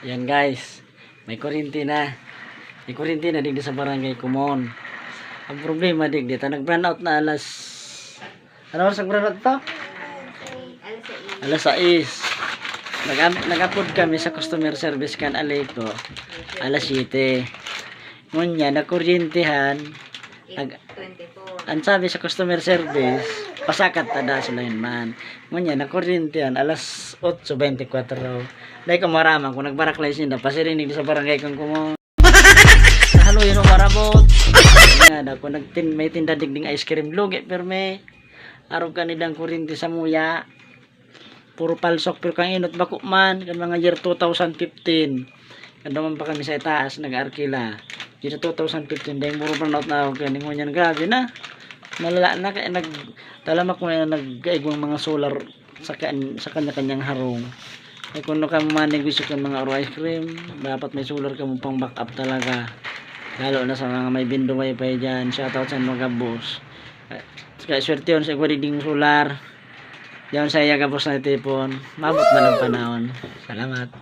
Ayan guys, may kuryente na. May kuryente na digdi sa barangay Kumon. Ang problema digdi, nag-brownout out na ano oras ang brownout to? Alas 6. Nag-upload kami sa customer service kan Aleko. Alas 7. Ngunya, nakuryentehan. Ang sabi sa customer service, pasakat tada sa man. Ngunya, nakuryentehan. Alas 8:24. Dahil ka maramang kung nagbaraklay sinda, pasirinig sa barangay kang Kumon. Halo yun ang marabot. Nga, kung may tinda digding ice cream, lugi, pero may araw ka nidang kuryente sa muya. Puro palsok, pero kang inot bako man. Kan mga year 2015. Kan naman pa kami sa itaas, nag-arkila. Year 2015, dahil puro brownout na ako. Kaya ngunyan, grabe na. Malala na, kaya talamak mo yan, nag-gaigwang mga solar sa kanya-kanyang harong. Ay kung ka manig gusto ka mga ice cream, dapat may solar ka mo pang backup talaga. Lalo na sa mga may bindo wifi dyan. Shoutout sa mga boss. Kaya swerte yun sa ding solar. Diyan sa iya ka boss na tipon. Mabot man ang panahon. Salamat.